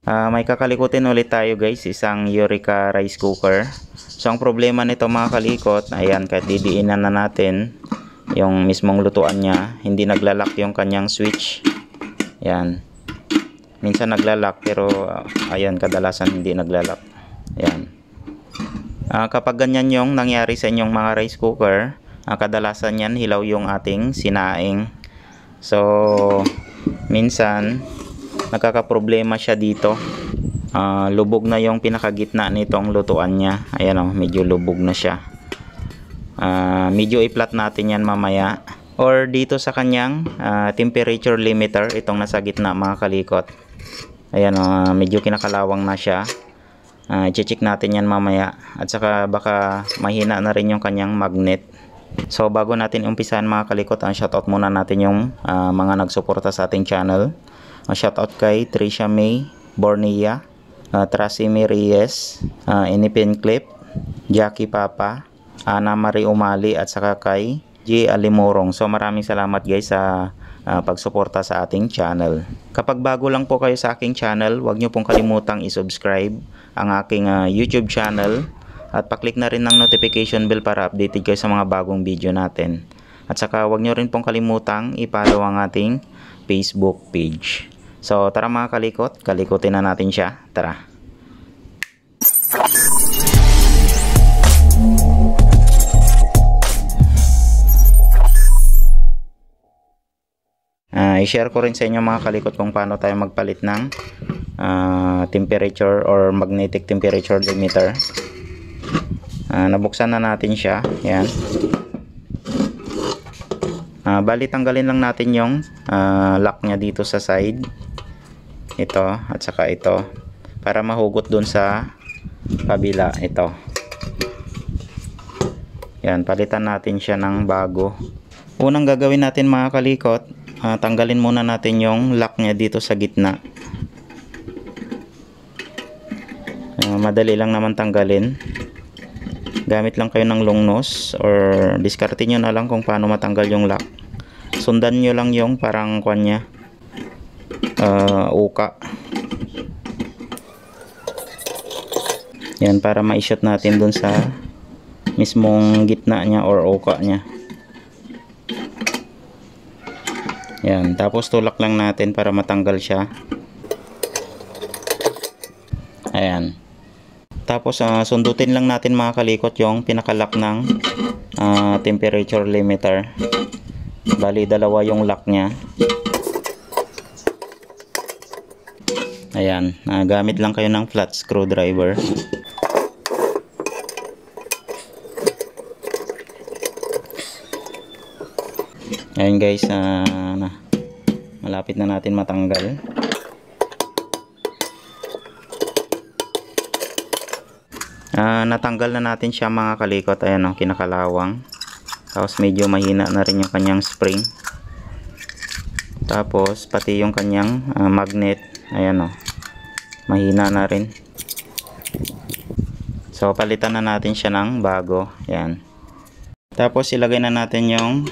May kakalikutin ulit tayo guys, isang Eureka rice cooker. So ang problema nito mga kalikot, ayan, kahit didiinan na natin yung mismong lutuan niya, hindi naglalak yung kanyang switch. Ayan, minsan naglalak pero ayan, kadalasan hindi naglalak. Ayan. Kapag ganyan yung nangyari sa inyong mga rice cooker, kadalasan yan hilaw yung ating sinaing. So minsan nagkakaproblema siya dito. Lubog na yung pinakagitna nitong lutuan niya. Ayan o, medyo lubog na siya. Medyo i-flat natin yan mamaya. Or dito sa kanyang temperature limiter, itong nasa gitna mga kalikot. Ayan o, medyo kinakalawang na siya. I-check natin yan mamaya. At saka baka mahina na rin yung kanyang magnet. So bago natin umpisahan mga kalikot, shoutout muna natin yung mga nagsuporta sa ating channel. Shoutout kay Trisha May Bornia, Trasimi Reyes, Inipin Clip, Jackie Papa, Ana Marie Umali, at saka kay G. Alimorong. So maraming salamat guys sa pagsuporta sa ating channel. Kapag bago lang po kayo sa aking channel, huwag nyo pong kalimutang i-subscribe ang aking YouTube channel at paklik na rin ng notification bell para updated kayo sa mga bagong video natin. At saka huwag nyo rin pong kalimutang i-follow ang ating Facebook page. So tara mga kalikot, kalikutin na natin siya. Tara. I-share ko rin sa inyo mga kalikot kung paano tayo magpalit ng temperature or magnetic temperature limiter. Nabuksan na natin siya. Yan. Bali tanggalin lang natin yung lock nya dito sa side, ito at saka ito, para mahugot dun sa kabila. Ito, yan, palitan natin siya ng bago. Unang gagawin natin mga kalikot, tanggalin muna natin yung lock nya dito sa gitna. Madali lang naman tanggalin. Gamit lang kayo ng long nose or diskarte nyo na lang kung paano matanggal yung lock. Sundan nyo lang yung parang kwan nya, uka. Yan, para ma-shot natin dun sa mismong gitna nya or uka nya. Yan, tapos tulak lang natin para matanggal siya. Ayan. Tapos sundutin lang natin mga kalikot yung pinakalock ng temperature limiter. Bali dalawa yung lock nya. Ayan, gamit lang kayo ng flat screwdriver. Ayan guys, malapit na natin matanggal. Natanggal na natin siya mga kalikot. Ayan o, kinakalawang. Tapos medyo mahina na rin yung kanyang spring. Tapos pati yung kanyang magnet, ayan o, mahina na rin. So palitan na natin siya ng bago. Ayan. Tapos ilagay na natin yung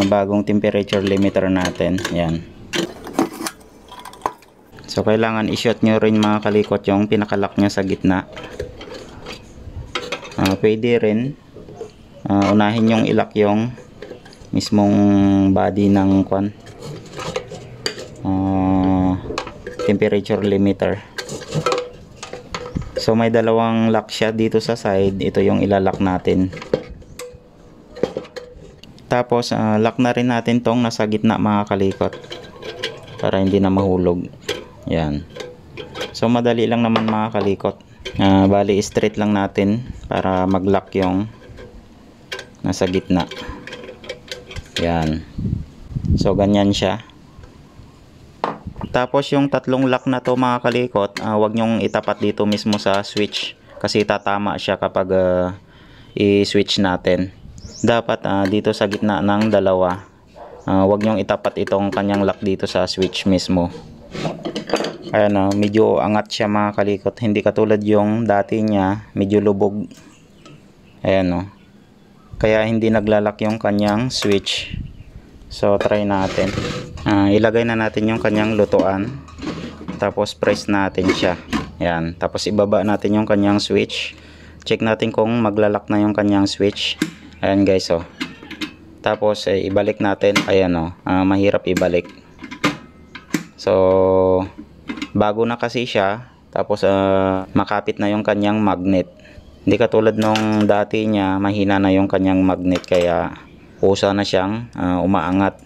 bagong temperature limiter natin. Ayan. So kailangan i-shot nyo rin mga kalikot yung pinakalock nya sa gitna. Pwede rin unahin yung ilock yung mismong body ng kwan, temperature limiter. So may dalawang lock siya dito sa side. Ito yung ilalock natin. Tapos lock na rin natin tong nasa gitna mga kalikot, para hindi na mahulog. Yan. So madali lang naman mga kalikot. Bali straight lang natin para mag-lock yung nasa gitna. Yan. So ganyan siya. Tapos yung tatlong lock na to mga kalikot, wag nyong itapat dito mismo sa switch, kasi tatama siya kapag i-switch natin. Dapat dito sa gitna ng dalawa. Wag nyong itapat itong kanyang lock dito sa switch mismo. Ayan, medyo angat siya mga kalikot, hindi katulad yung dati niya, medyo lubog. Ayan o. Kaya hindi naglalak yung kanyang switch. So try natin. Ilagay na natin yung kanyang lutuan. Tapos press natin siya. Yan. Tapos ibaba natin yung kanyang switch. Check natin kung maglalak na yung kanyang switch. Ayan guys, oh. Tapos ibalik natin. Ayan, oh. Mahirap ibalik. So bago na kasi siya. Tapos makapit na yung kanyang magnet. Hindi katulad nung dati niya, mahina na yung kanyang magnet, kaya kusa na siyang umaangat.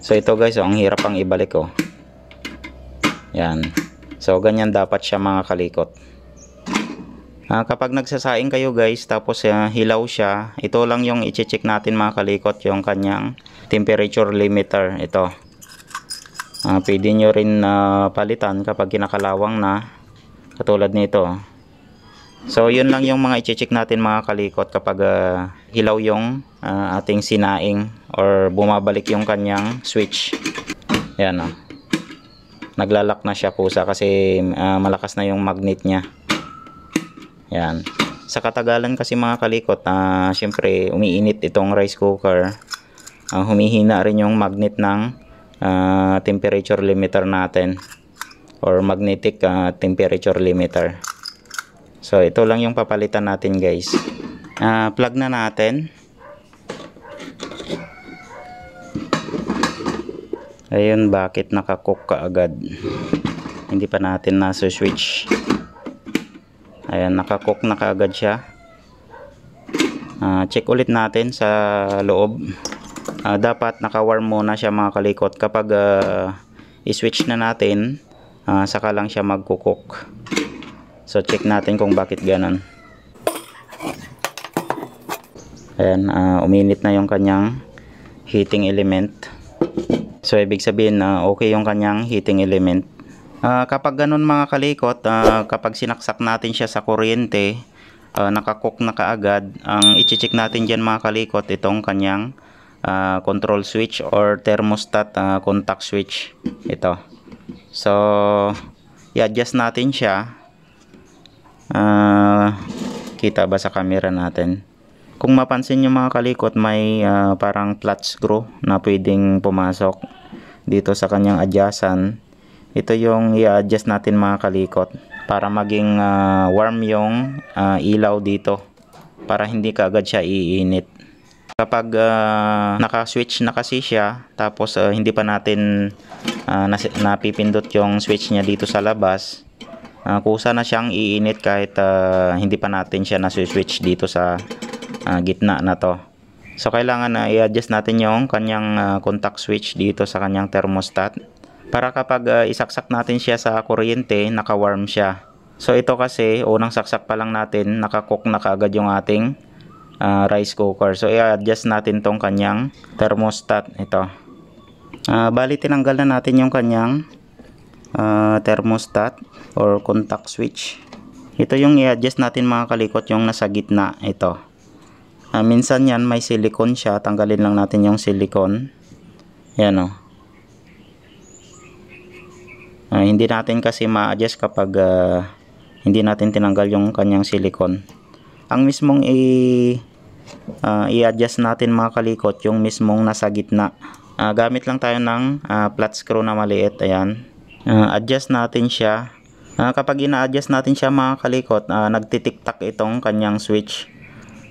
So ito guys, oh, ang hirap pang ibalik, oh. Yan. So ganyan dapat siya mga kalikot. Kapag nagsasaing kayo guys, tapos hilaw siya, ito lang yung i-check natin mga kalikot, yung kanyang temperature limiter. Ito. Pwede nyo rin palitan kapag kinakalawang na, katulad nito. So yun lang yung mga i-check natin mga kalikot kapag hilaw yung ating sinaing or bumabalik yung kanyang switch. Yan, oh. Naglalak na siya kusa kasi malakas na yung magnet niya. Yan. Sa katagalan kasi mga kalikot, syempre umiinit itong rice cooker. Humihina rin yung magnet ng temperature limiter natin or magnetic temperature limiter. So ito lang yung papalitan natin guys. Plug na natin. Ayun, bakit nakakook ka agad? Hindi pa natin nasa-switch. Ayan, nakakook na kaagad siya. Check ulit natin sa loob. Dapat naka-warm muna siya mga kalikot. Kapag i-switch na natin, saka lang siya magkukook. So check natin kung bakit ganon. Ayan, uminit na yung kanyang heating element. So ibig sabihin na okay yung kanyang heating element. Kapag ganon mga kalikot, kapag sinaksak natin siya sa kuryente, nakakook na kaagad, ang i-check natin dyan mga kalikot, itong kanyang control switch or thermostat contact switch. Ito. So i-adjust natin siya. Kita ba sa camera natin? Kung mapansin nyo mga kalikot, may parang flat screw na pwedeng pumasok dito sa kanyang adjustan. Ito yung i-adjust natin mga kalikot para maging warm yung ilaw dito, para hindi kaagad siya iinit. Kapag naka-switch na kasi siya, tapos hindi pa natin napipindot yung switch niya dito sa labas, kusa na siyang iinit kahit hindi pa natin siya nasi-switch dito sa gitna na to. So kailangan na i-adjust natin yung kanyang contact switch dito sa kanyang thermostat para kapag isaksak natin siya sa kuryente, naka-warm siya. So ito kasi unang saksak pa lang natin, naka-cook na kaagad yung ating rice cooker. So i-adjust natin tong kanyang thermostat. Ito. Bali tinanggal na natin yung kanyang thermostat or contact switch. Ito yung i-adjust natin mga kalikot, yung nasa gitna. Ito. Minsan yan may silicone siya, tanggalin lang natin yung silicone. Yan, oh. Hindi natin kasi ma-adjust kapag hindi natin tinanggal yung kanyang silicone. Ang mismong i-adjust natin mga kalikot, yung mismong nasa gitna. Gamit lang tayo ng flat screw na maliit. Ayan. Adjust natin siya. Kapag ina-adjust natin siya mga kalikot, nagtitiktak itong kanyang switch.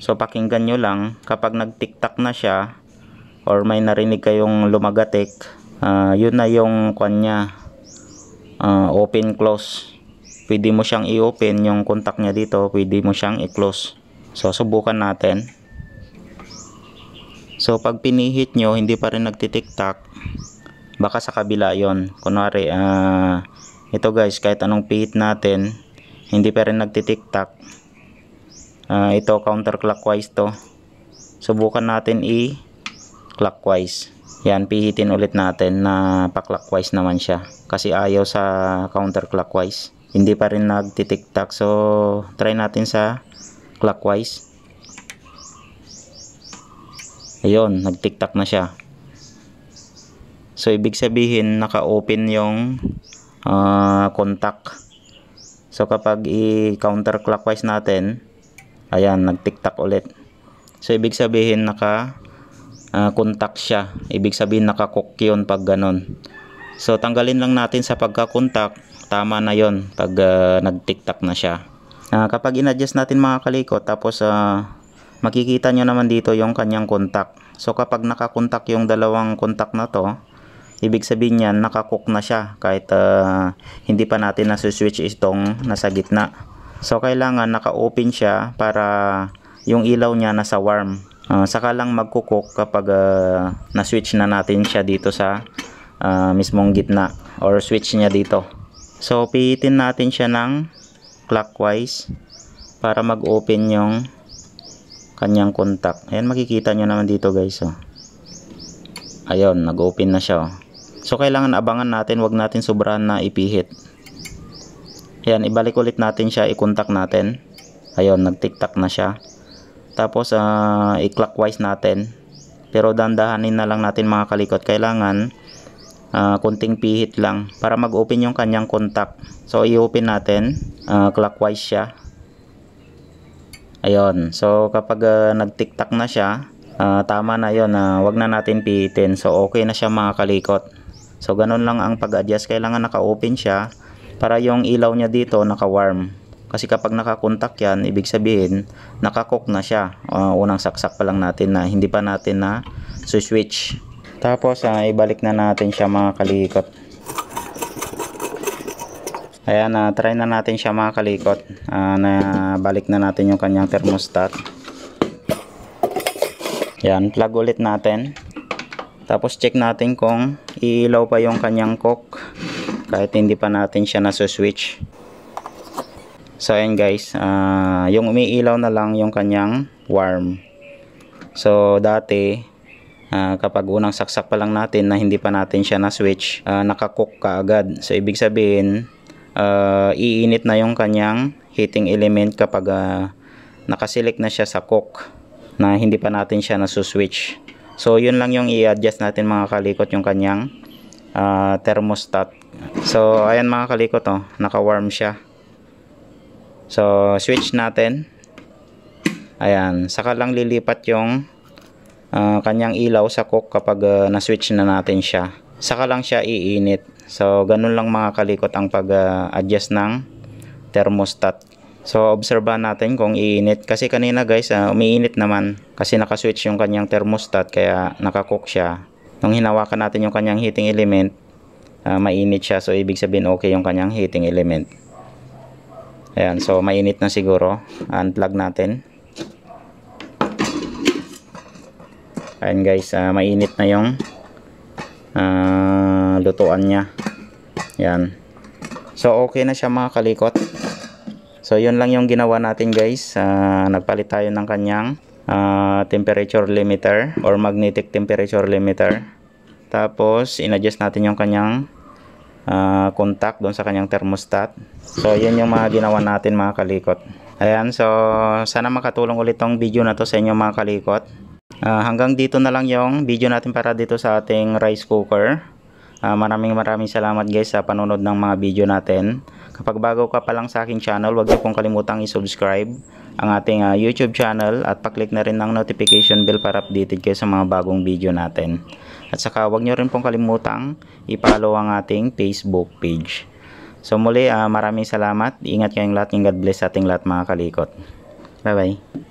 So pakinggan nyo lang, kapag nagtiktak na siya or may narinig kayong lumagatik, yun na yung kanya, open close. Pwede mo siyang i-open yung contact niya dito, pwede mo siyang i-close. So subukan natin. So pag pinihit nyo hindi pa rin nagtitiktak, baka sa kabila yon. Kunwari ito guys, kahit anong pihit natin hindi pa rin nagtitiktak. Ito counterclockwise to. Subukan natin i-clockwise. Yan, pihitin ulit natin na pa-clockwise naman siya. Kasi ayaw sa counterclockwise. Hindi pa rin nagtitiktak. So, try natin sa clockwise. Ayun, nagtiktak na siya. So, ibig sabihin, naka-open yung contact. So, kapag i-counterclockwise natin, ayan, nagtiktak ulit. So, ibig sabihin, contact siya. Ibig sabihin, naka-cook yun pag ganon. So, tanggalin lang natin sa pagka-contact. tama na yon pag nag-tiktak na siya. Kapag in-adjust natin mga kalikot, tapos makikita nyo naman dito yung kanyang contact. So kapag nakakontak yung dalawang contact na to, ibig sabihin yan nakakook na siya kahit hindi pa natin nasa-switch itong nasa gitna. So kailangan naka-open siya para yung ilaw niya nasa warm. Saka lang magkukook kapag na-switch na natin siya dito sa mismong gitna or switch niya dito. So pihitin natin siya ng clockwise para mag-open yung kanyang contact. Ayan, makikita nyo naman dito guys. Ayun, nag-open na siya. So kailangan abangan natin, wag natin sobrahan na ipihit. Ayan, ibalik ulit natin siya, i-contact natin. Ayun, nag-tiktak na siya. Tapos i-clockwise natin. Pero dandahanin na lang natin mga kalikot. Kailangan kunting pihit lang para mag-open yung kanyang contact. So i-open natin, clockwise siya. Ayun, so kapag nag-tiktak na siya, tama na yon, wag na natin pihitin. So okay na siya mga kalikot. So ganun lang ang pag-adjust. Kailangan naka-open siya para yung ilaw niya dito naka-warm. Kasi kapag naka-contact yan, ibig sabihin naka-cook na siya. Unang saksak pa lang natin na hindi pa natin na switch. Tapos ibalik na natin siya mga kalikot. Ayan, try na natin siya mga kalikot. Balik na natin yung kanyang thermostat. Ayan, plug ulit natin. Tapos check natin kung iilaw pa yung kanyang cook kahit hindi pa natin siya nasa-switch. So ayan guys, yung umiilaw na lang yung kanyang warm. So dati kapag unang saksak pa lang natin na hindi pa natin siya na-switch, naka-cook ka agad. So ibig sabihin iinit na yung kanyang heating element kapag nakaselect na siya sa cook na hindi pa natin siya na-switch. So yun lang yung i-adjust natin mga kalikot, yung kanyang thermostat. So ayan mga kalikot, naka-warm siya. So switch natin. Ayan, saka lang lilipat yung kanyang ilaw sa cook kapag na-switch na natin siya. Saka lang siya iinit. So ganun lang mga kalikot ang pag-adjust ng thermostat. So obserbahan natin kung iinit. Kasi kanina guys, umiinit naman. Kasi naka-switch yung kanyang thermostat kaya naka-cook siya. Nung hinawakan natin yung kanyang heating element, mainit siya. So ibig sabihin okay yung kanyang heating element. Ayan, so mainit na siguro. Unplug natin. Ayan guys, mainit na yung lutuan niya. Ayan. So okay na siya mga kalikot. So yun lang yung ginawa natin guys. Nagpalit tayo ng kanyang temperature limiter or magnetic temperature limiter. Tapos in-adjust natin yung kanyang contact doon sa kanyang thermostat. So yun yung mga ginawa natin mga kalikot. Ayan, so sana makatulong ulit tong video na to sa inyo mga kalikot. Hanggang dito na lang yung video natin para dito sa ating rice cooker. Maraming salamat guys sa panonood ng mga video natin. Kapag bago ka pa lang sa aking channel, huwag niyo pong kalimutang i-subscribe ang ating YouTube channel at pa-click na rin ng notification bell para updated kayo sa mga bagong video natin. At saka huwag niyo rin pong kalimutang i-follow ang ating Facebook page. So muli, maraming salamat. Ingat kayong lahat, and God bless sa ating lahat mga kalikot. Bye bye.